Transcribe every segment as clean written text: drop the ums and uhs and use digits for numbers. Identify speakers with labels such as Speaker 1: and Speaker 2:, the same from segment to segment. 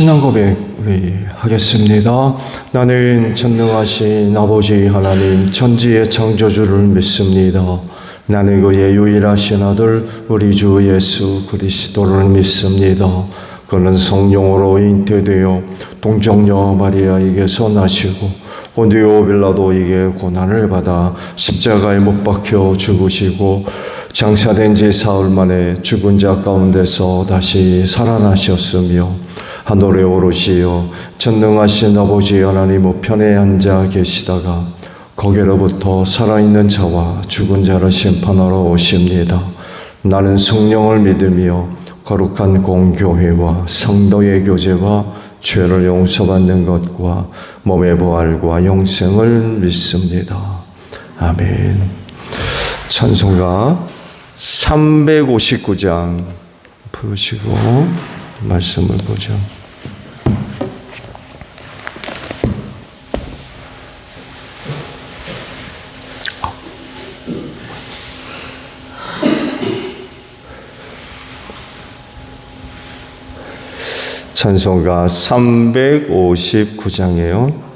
Speaker 1: 신앙 고백 우리 하겠습니다. 나는 전능하신 아버지 하나님 천지의 창조주를 믿습니다. 나는 그의 유일하신 아들 우리 주 예수 그리스도를 믿습니다. 그는 성령으로 잉태되어 동정녀 마리아에게서 나시고 본디오 빌라도에게 고난을 받아 십자가에 못 박혀 죽으시고 장사된 지 사흘 만에 죽은 자 가운데서 다시 살아나셨으며 하늘에 오르시어 전능하신 아버지 하나님 우편에 앉아 계시다가 거기로부터 살아있는 자와 죽은 자를 심판하러 오십니다. 나는 성령을 믿으며 거룩한 공교회와 성도의 교제와 죄를 용서받는 것과 몸의 부활과 영생을 믿습니다. 아멘. 찬송가 359장 부르시고 말씀을 보죠. 찬송가 359장이에요.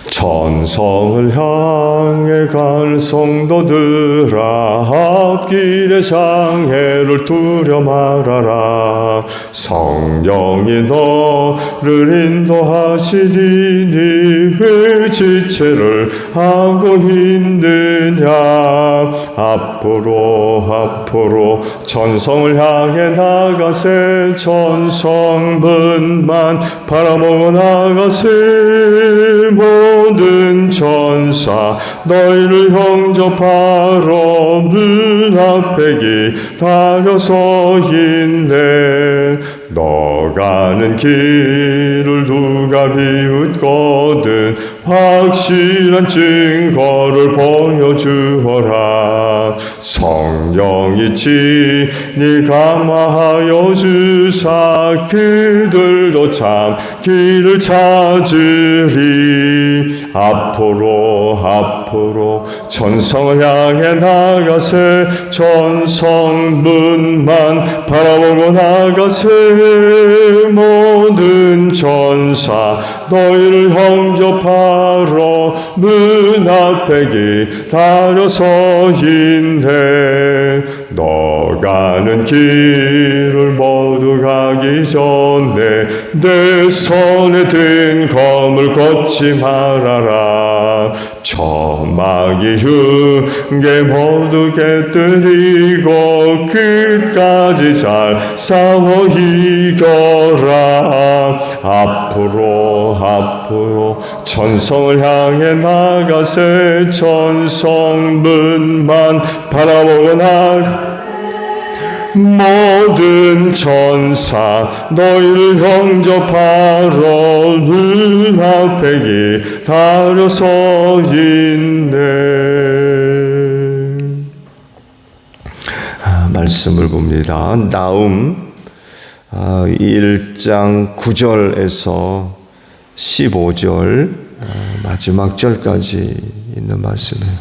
Speaker 1: 천성을 향해 간 성도들아 앞길의 장애를 두려 말아라. 성령이 너를 인도하시리니 왜 지체를 하고 있느냐. 앞으로 천성을 향해 나가세. 천성문만 바라보고 나가세. 모든 천사 너희를 영접하러 문 앞에 기다려서 있네. 너 가는 길을 누가 비웃거든 확실한 증거를 보여주어라. 성령이 친히 감화하여 주사 그들도 참 길을 찾으리. 앞으로 천성을 향해 나가세. 천성문만 바라보고 나가세. 모든 천사 너희를 영접하러 문 앞에 기다려서 있네. 너 가는 길을 모두 가기 전에 내 손에 든 검을 걷지 말아라. 처마기 흉계 모두 깨뜨리고 끝까지 잘 싸워 이겨라. 앞으로 천성을 향해 나가세. 천성문만 바라보고 나가. 모든 천사 너희를 영접하러 눈 앞에 기다려서 있네. 말씀을 봅니다. 나움 1장 9절에서 15절 마지막 절까지 있는 말씀이에요.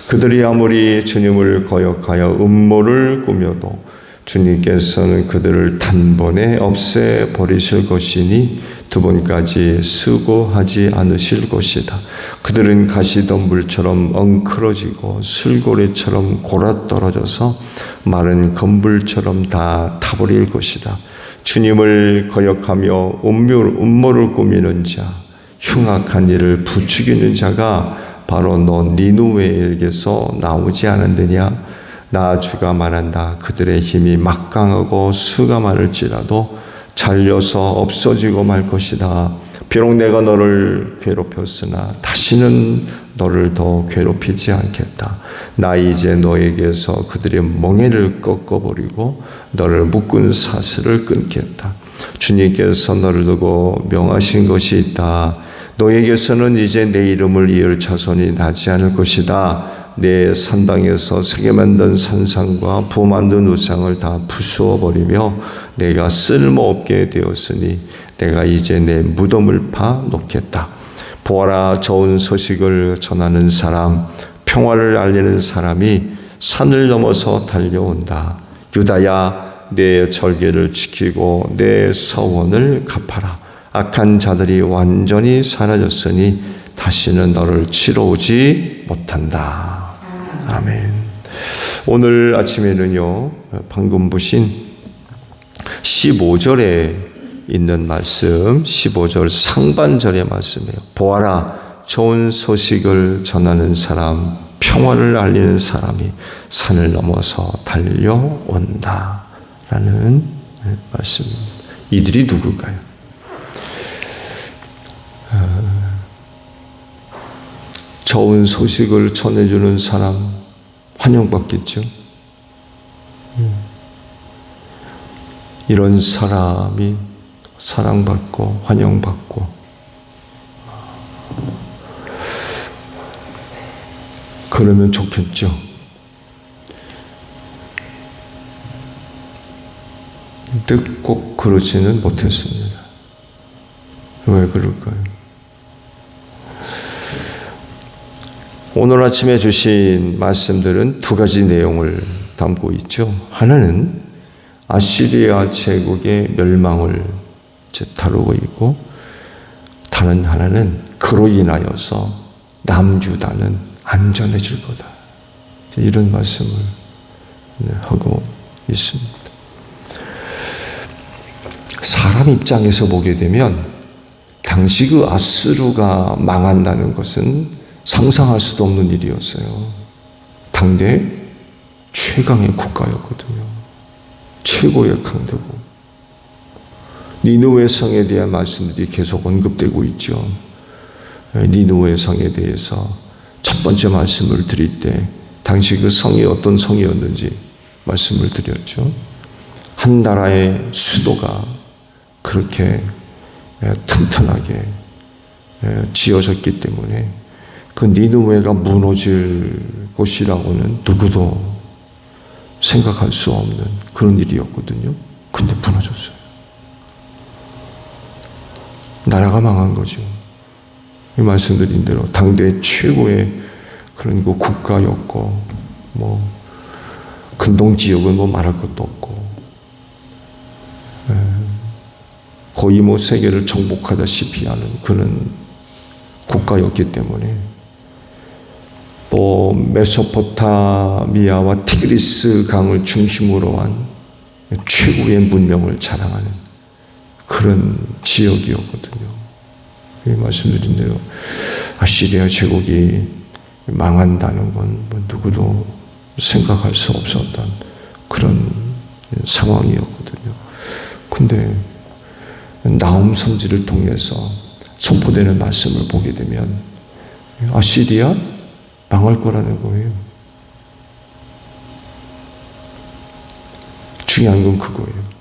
Speaker 1: 그들이 아무리 주님을 거역하여 음모를 꾸며도 주님께서는 그들을 단번에 없애버리실 것이니 두 번까지 수고하지 않으실 것이다. 그들은 가시덤불처럼 엉클어지고 술고래처럼 골아떨어져서 마른 건불처럼 다 타버릴 것이다. 주님을 거역하며 음모를 꾸미는 자, 흉악한 일을 부추기는 자가 바로 너 니느웨에게서 나오지 않았느냐. 나 주가 말한다. 그들의 힘이 막강하고 수가 많을지라도 잘려서 없어지고 말 것이다. 비록 내가 너를 괴롭혔으나 다시는 너를 더 괴롭히지 않겠다. 나 이제 너에게서 그들의 멍에를 꺾어버리고 너를 묶은 사슬을 끊겠다. 주님께서 너를 두고 명하신 것이 있다. 너에게서는 이제 내 이름을 이을 자손이 나지 않을 것이다. 내 산당에서 새겨 만든 산상과 부 만든 우상을 다 부수어버리며 내가 쓸모없게 되었으니 내가 이제 내 무덤을 파 놓겠다. 보아라, 좋은 소식을 전하는 사람, 평화를 알리는 사람이 산을 넘어서 달려온다. 유다야, 내 절개를 지키고 내 서원을 갚아라. 악한 자들이 완전히 사라졌으니 다시는 너를 치러오지 못한다. 아멘. 오늘 아침에는요, 방금 보신 15절에 있는 말씀, 15절 상반절의 말씀이에요. 보아라, 좋은 소식을 전하는 사람, 평화를 알리는 사람이 산을 넘어서 달려온다 라는 말씀입니다. 이들이 누굴까요? 좋은 소식을 전해주는 사람 환영받겠죠. 이런 사람이 사랑받고 환영받고 그러면 좋겠죠. 근데 꼭 그러지는 못했습니다. 왜 그럴까요? 오늘 아침에 주신 말씀들은 두 가지 내용을 담고 있죠. 하나는 아시리아 제국의 멸망을 다루고 있고, 다른 하나는 그로 인하여서 남유다는 안전해질 거다. 이런 말씀을 하고 있습니다. 사람 입장에서 보게 되면 당시 그 아수르가 망한다는 것은 상상할 수도 없는 일이었어요. 당대 최강의 국가였거든요. 최고의 강대국. 니느웨 성에 대한 말씀들이 계속 언급되고 있죠. 니느웨 성에 대해서 첫 번째 말씀을 드릴 때 당시 그 성이 어떤 성이었는지 말씀을 드렸죠. 한 나라의 수도가 그렇게 튼튼하게 지어졌기 때문에 그 니느웨가 무너질 곳이라고는 누구도 생각할 수 없는 그런 일이었거든요. 근데 무너졌어요. 나라가 망한 거죠. 이 말씀드린 대로 당대 최고의 그런 그 국가였고, 근동 지역은 말할 것도 없고, 거의 세계를 정복하다시피 하는 그런 국가였기 때문에, 또 메소포타미아와 티그리스 강을 중심으로 한 최고의 문명을 자랑하는 그런 지역이었거든요. 말씀드린 대로 아시리아 제국이 망한다는 건 누구도 생각할 수 없었던 그런 상황이었거든요. 근데 나훔 선지를 통해서 선포되는 말씀을 보게 되면 아시리아 망할 거라는 거예요. 중요한 건 그거예요.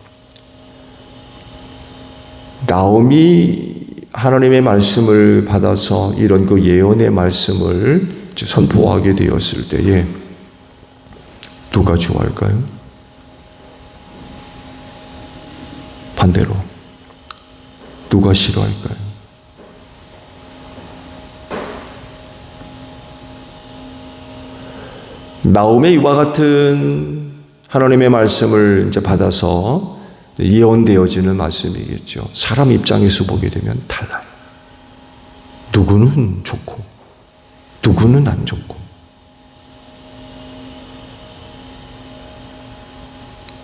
Speaker 1: 나홈이 하나님의 말씀을 받아서 이런 그 예언의 말씀을 선포하게 되었을 때에 누가 좋아할까요? 반대로 누가 싫어할까요? 나홈의 이와 같은 하나님의 말씀을 이제 받아서 예언되어지는 말씀이겠죠. 사람 입장에서 보게 되면 달라요. 누구는 좋고 누구는 안 좋고.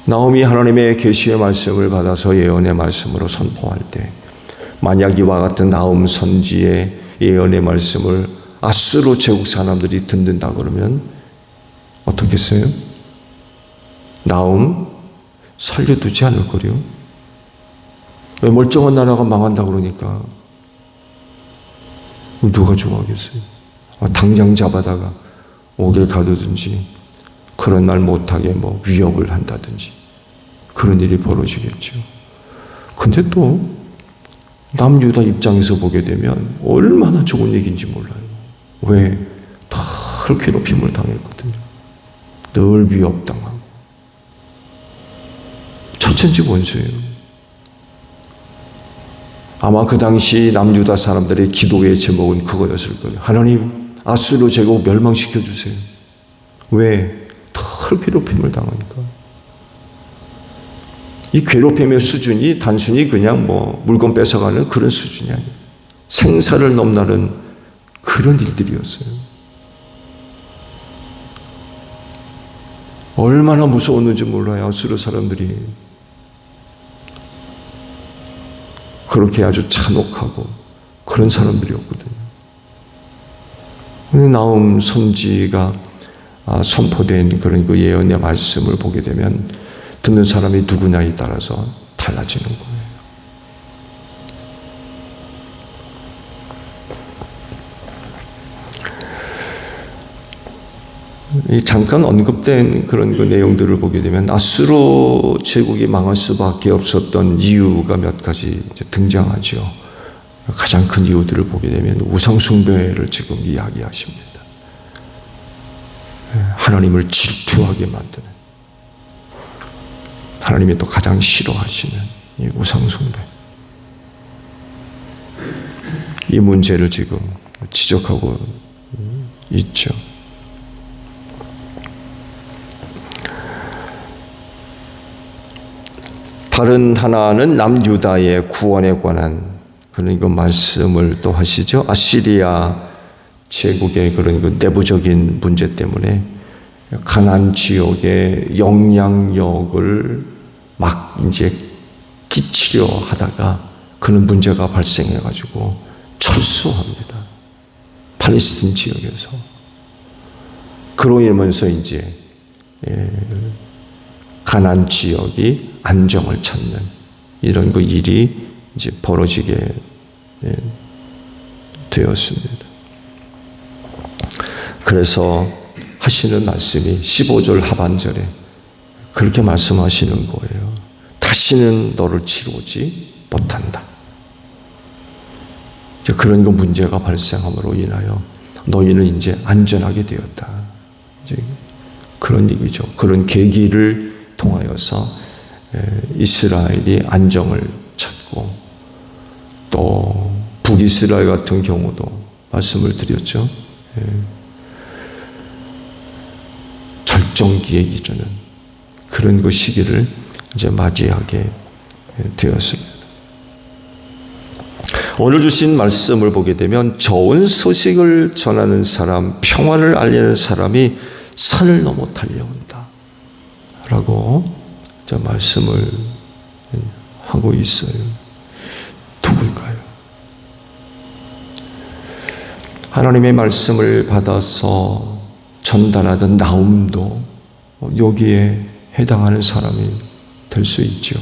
Speaker 1: 나홈이 하나님의 계시의 말씀을 받아서 예언의 말씀으로 선포할 때 만약 이와 같은 나홈 선지의 예언의 말씀을 아수르 제국 사람들이 듣는다 그러면 어떻겠어요? 나홈 살려두지 않을 거래요. 왜 멀쩡한 나라가 망한다 그러니까 누가 좋아하겠어요? 당장 잡아다가 옥에 가두든지 그런 말 못하게 위협을 한다든지 그런 일이 벌어지겠죠. 근데 또 남유다 입장에서 보게 되면 얼마나 좋은 얘기인지 몰라요. 왜? 늘 괴롭힘을 당했거든요. 늘 위협당하고 천천지 원수예요. 아마 그 당시 남유다 사람들의 기도의 제목은 그거였을 거예요. 하나님, 아수르 제국 멸망시켜 주세요. 왜? 늘 괴롭힘을 당하니까. 이 괴롭힘의 수준이 단순히 그냥 물건 뺏어가는 그런 수준이 아니에요. 생사를 넘나는 그런 일들이었어요. 얼마나 무서웠는지 몰라요. 아수르 사람들이. 그렇게 아주 잔혹하고 그런 사람들이었거든요. 나움 선지가 선포된 그런 그 예언의 말씀을 보게 되면 듣는 사람이 누구냐에 따라서 달라지는 거예요. 잠깐 언급된 그런 그 내용들을 보게 되면 아수르 제국이 망할 수밖에 없었던 이유가 몇 가지 이제 등장하죠. 가장 큰 이유들을 보게 되면 우상 숭배를 지금 이야기하십니다. 하나님을 질투하게 만드는, 하나님이 또 가장 싫어하시는 이 우상 숭배, 이 문제를 지금 지적하고 있죠. 다른 하나는 남유다의 구원에 관한 그런 그 말씀을 또 하시죠. 아시리아 제국의 그런 그 내부적인 문제 때문에 가나안 지역의 영향력을 막 이제 끼치려 하다가 그런 문제가 발생해 가지고 철수합니다. 팔레스틴 지역에서. 그로 인하면서 이제 가나안 지역이 안정을 찾는 이런 그 일이 이제 벌어지게 되었습니다. 그래서 하시는 말씀이 15절 하반절에 그렇게 말씀하시는 거예요. 다시는 너를 치료하지 못한다. 이제 그런 그 문제가 발생함으로 인하여 너희는 이제 안전하게 되었다. 이제 그런 얘기죠. 그런 계기를 통하여서 이스라엘이 안정을 찾고 또 북이스라엘 같은 경우도 말씀을 드렸죠. 절정기에 이르는 그런 그 시기를 이제 맞이하게 되었습니다. 오늘 주신 말씀을 보게 되면 좋은 소식을 전하는 사람, 평화를 알리는 사람이 산을 넘어 달려온다 라고 말씀을 하고 있어요. 누굴까요? 하나님의 말씀을 받아서 전달하던 나움도 여기에 해당하는 사람이 될 수 있죠.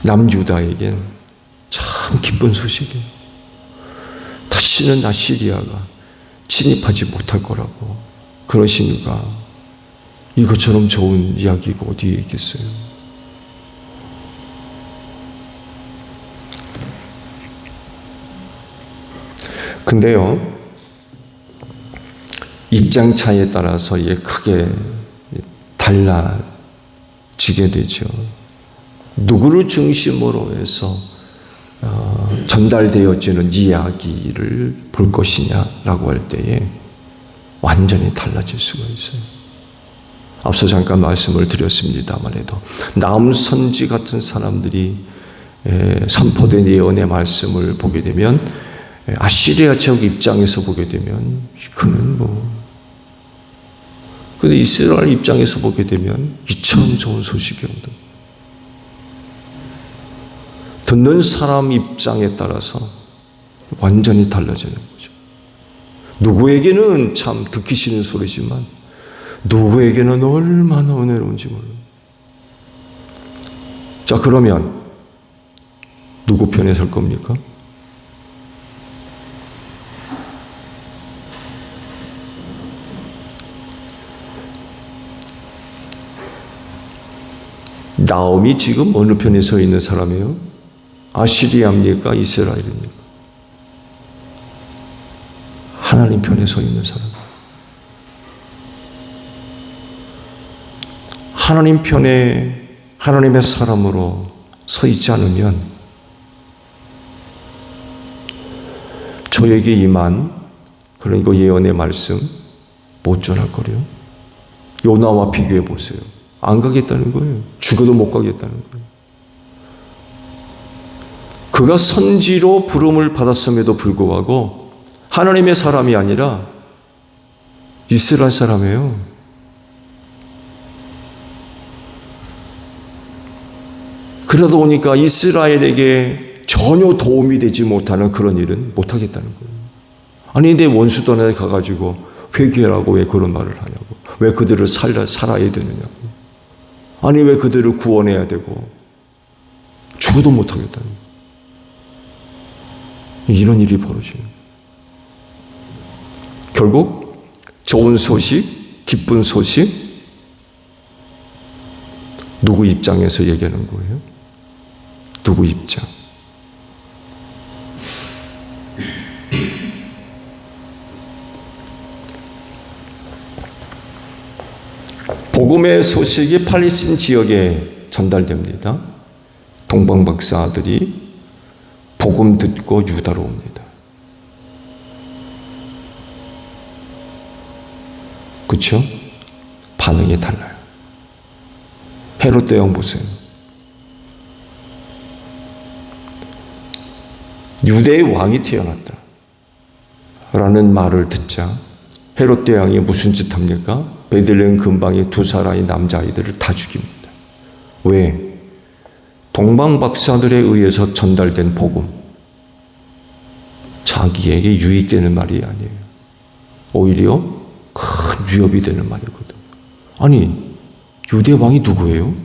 Speaker 1: 남유다에겐 참 기쁜 소식이에요. 다시는 아시리아가 진입하지 못할 거라고 그러시니까 이것처럼 좋은 이야기가 어디에 있겠어요? 근데요, 입장 차이에 따라서 이게 크게 달라지게 되죠. 누구를 중심으로 해서 전달되어지는 이야기를 볼 것이냐라고 할 때에 완전히 달라질 수가 있어요. 앞서 잠깐 말씀을 드렸습니다만 해도 나움 선지 같은 사람들이 선포된 예언의 말씀을 보게 되면 아시리아 지역 입장에서 보게 되면 그는 근데 이스라엘 입장에서 보게 되면 이처럼 좋은 소식이 없는, 듣는 사람 입장에 따라서 완전히 달라지는 거죠. 누구에게는 참 듣기 싫은 소리지만 누구에게는 얼마나 은혜로운지 몰라요. 자, 그러면 누구 편에 설 겁니까? 나움이 지금 어느 편에 서 있는 사람이에요? 아시리아입니까? 이스라엘입니까? 하나님 편에 서 있는 사람. 하나님 편에 하나님의 사람으로 서 있지 않으면 저에게 임한 그런 거 예언의 말씀 못 전할 거래요. 요나와 비교해 보세요. 안 가겠다는 거예요. 죽어도 못 가겠다는 거예요. 그가 선지로 부름을 받았음에도 불구하고 하나님의 사람이 아니라 이스라엘 사람이에요. 그러다 보니까 이스라엘에게 전혀 도움이 되지 못하는 그런 일은 못하겠다는 거예요. 아니 내 원수들한테 가가지고 회개하라고 왜 그런 말을 하냐고. 왜 그들을 살아야 되느냐고. 아니 왜 그들을 구원해야 되고 죽어도 못하겠다는 거예요. 이런 일이 벌어지는 거예요. 결국 좋은 소식, 기쁜 소식 누구 입장에서 얘기하는 거예요? 누구 입장? 복음의 소식이 팔레스틴 지역에 전달됩니다. 동방 박사들이 복음 듣고 유다로 옵니다. 그렇죠? 반응이 달라요. 헤롯 대왕 보세요. 유대의 왕이 태어났다 라는 말을 듣자 헤롯 대왕이 무슨 짓 합니까? 베들레헴 근방의 두 사람의 남자아이들을 다 죽입니다. 왜? 동방 박사들에 의해서 전달된 복음, 자기에게 유익되는 말이 아니에요. 오히려 큰 위협이 되는 말이거든. 아니 유대 왕이 누구예요?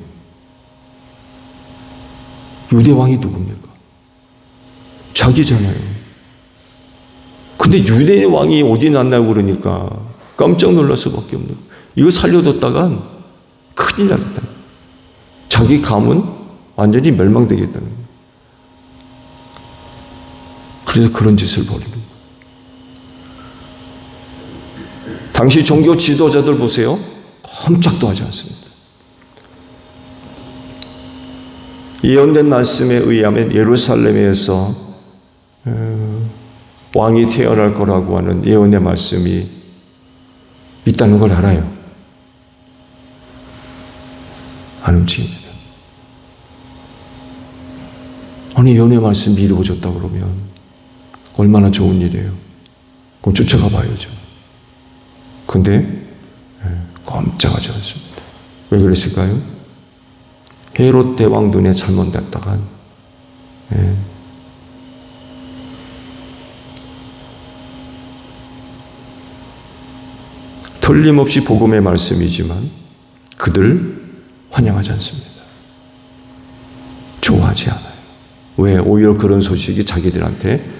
Speaker 1: 유대 왕이 누굽니까? 자기잖아요. 근데 유대 왕이 어디 났나요? 그러니까 깜짝 놀랄 수밖에 없는 거예요. 이거 살려뒀다간 큰일 나겠다. 자기 가문 완전히 멸망되겠다는 거예요. 그래서 그런 짓을 벌이는 거예요. 당시 종교 지도자들 보세요. 꼼짝도 하지 않습니다. 예언된 말씀에 의하면 예루살렘에서 왕이 태어날 거라고 하는 예언의 말씀이 있다는 걸 알아요. 안 움직입니다. 아니 예언의 말씀이 이루어졌다 그러면 얼마나 좋은 일이에요. 그럼 쫓아가 봐야죠. 근데 꼼짝하지 않습니다. 왜 그랬을까요? 헤롯 대왕 눈에 잘못됐다간 틀림없이 복음의 말씀이지만 그들 환영하지 않습니다. 좋아하지 않아요. 왜? 오히려 그런 소식이 자기들한테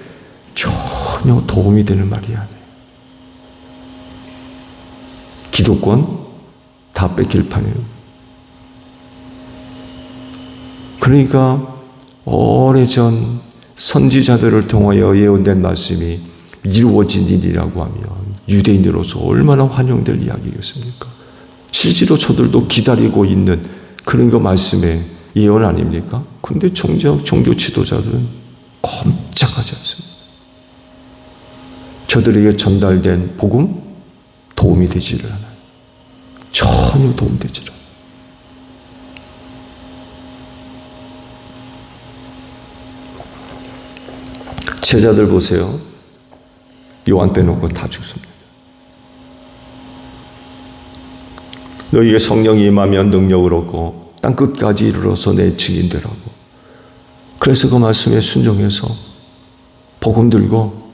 Speaker 1: 전혀 도움이 되는 말이 아니에요. 기득권 다 뺏길 판이에요. 그러니까 오래전 선지자들을 통하여 예언된 말씀이 이루어진 일이라고 하면 유대인으로서 얼마나 환영될 이야기겠습니까? 실제로 저들도 기다리고 있는 그런 거 말씀의 예언 아닙니까? 그런데 정작 종교 지도자들은 꼼짝하지 않습니다. 저들에게 전달된 복음 도움이 되지를 않아요. 전혀 도움되지를 않아요. 제자들 보세요. 요한 빼놓고 다 죽습니다. 너희에게 성령이 임하면 능력을 얻고 땅 끝까지 이르러서 내 증인 되라고. 그래서 그 말씀에 순종해서 복음 들고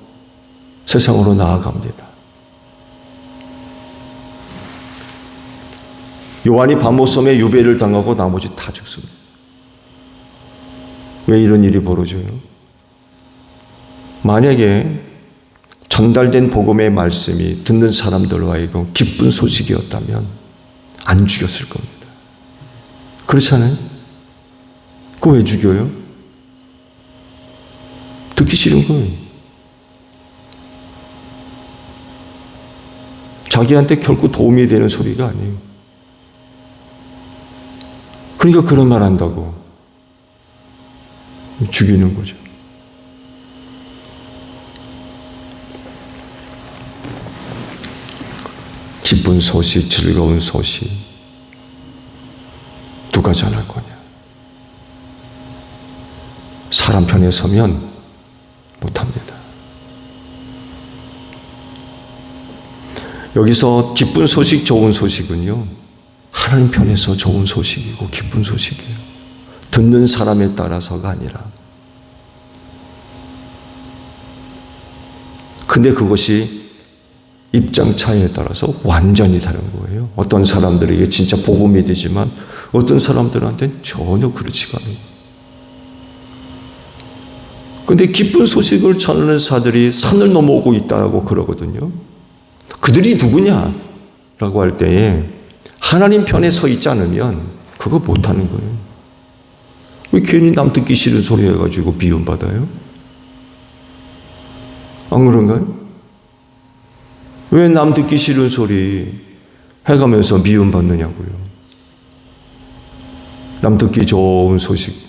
Speaker 1: 세상으로 나아갑니다. 요한이 밤모섬에 유배를 당하고 나머지 다 죽습니다. 왜 이런 일이 벌어져요? 만약에 전달된 복음의 말씀이 듣는 사람들로 하여금 기쁜 소식이었다면 안 죽였을 겁니다. 그렇잖아요? 그거 왜 죽여요? 듣기 싫은 거예요. 자기한테 결코 도움이 되는 소리가 아니에요. 그러니까 그런 말 한다고 죽이는 거죠. 기쁜 소식, 즐거운 소식. 누가 전할 거냐? 사람 편에 서면 못합니다. 여기서 기쁜 소식, 좋은 소식은요, 하나님 편에서 좋은 소식이고 기쁜 소식이에요. 듣는 사람에 따라서가 아니라. 근데 그것이 입장 차이에 따라서 완전히 다른 거예요. 어떤 사람들에게 진짜 복음이 되지만 어떤 사람들한테는 전혀 그렇지가 않아요. 근데 기쁜 소식을 전하는 자들이 산을 넘어오고 있다고 그러거든요. 그들이 누구냐라고 할 때에 하나님 편에 서 있지 않으면 그거 못하는 거예요. 왜 괜히 남 듣기 싫은 소리 해가지고 미움받아요? 안 그런가요? 왜 남 듣기 싫은 소리 해가면서 미움받느냐고요? 남 듣기 좋은 소식.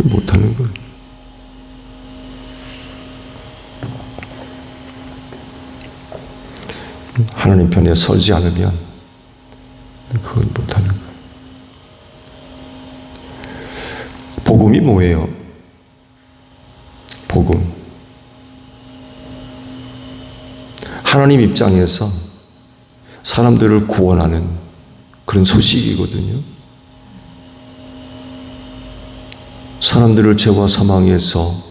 Speaker 1: 못하는 거예요. 하나님 편에 서지 않으면 그건 못하는 거예요. 복음이 뭐예요? 복음. 하나님 입장에서 사람들을 구원하는 그런 소식이거든요. 사람들을 죄와 사망에서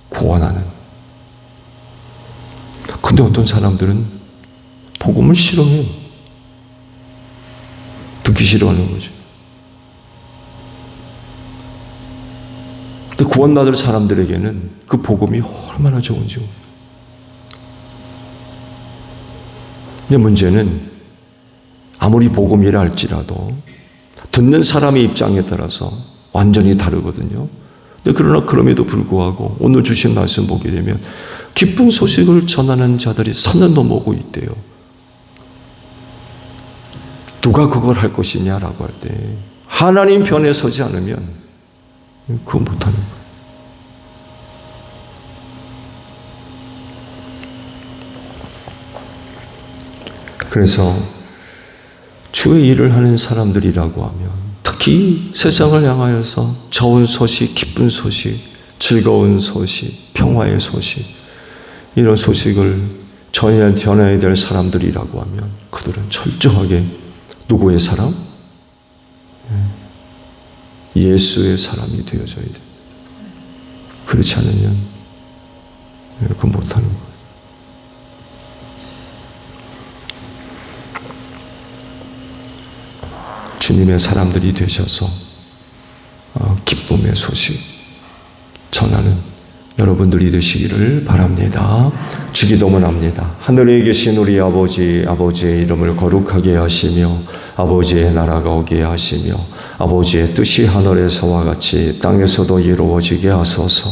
Speaker 1: 구원하는. 근데 어떤 사람들은 복음을 싫어해요. 듣기 싫어하는 거죠. 근데 구원받을 사람들에게는 그 복음이 얼마나 좋은지. 근데 문제는 아무리 복음이라 할지라도 듣는 사람의 입장에 따라서 완전히 다르거든요. 근데 그러나 그럼에도 불구하고 오늘 주신 말씀 보게 되면 기쁜 소식을 전하는 자들이 산을 넘어오고 있대요. 누가 그걸 할 것이냐라고 할 때 하나님 편에 서지 않으면 그거 못하는 거예요. 그래서 주의 일을 하는 사람들이라고 하면 특히 세상을 향하여서 좋은 소식, 기쁜 소식, 즐거운 소식, 평화의 소식, 이런 소식을 전해야 될 사람들이라고 하면 그들은 철저하게 누구의 사람? 예수의 사람이 되어져야 됩니다. 그렇지 않으면 그건 못하는 거예요. 주님의 사람들이 되셔서 기쁨의 소식 전하는 여러분들이 되시기를 바랍니다. 주기도문 합니다. 하늘에 계신 우리 아버지, 아버지의 이름을 거룩하게 하시며 아버지의 나라가 오게 하시며 아버지의 뜻이 하늘에서와 같이 땅에서도 이루어지게 하소서.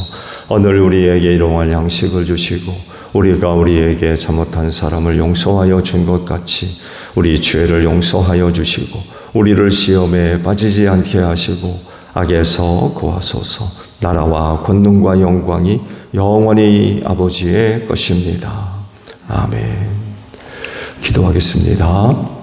Speaker 1: 오늘 우리에게 일용할 양식을 주시고 우리가 우리에게 잘못한 사람을 용서하여 준 것 같이 우리 죄를 용서하여 주시고 우리를 시험에 빠지지 않게 하시고 악에서 구하소서. 나라와 권능과 영광이 영원히 아버지의 것입니다. 아멘. 기도하겠습니다.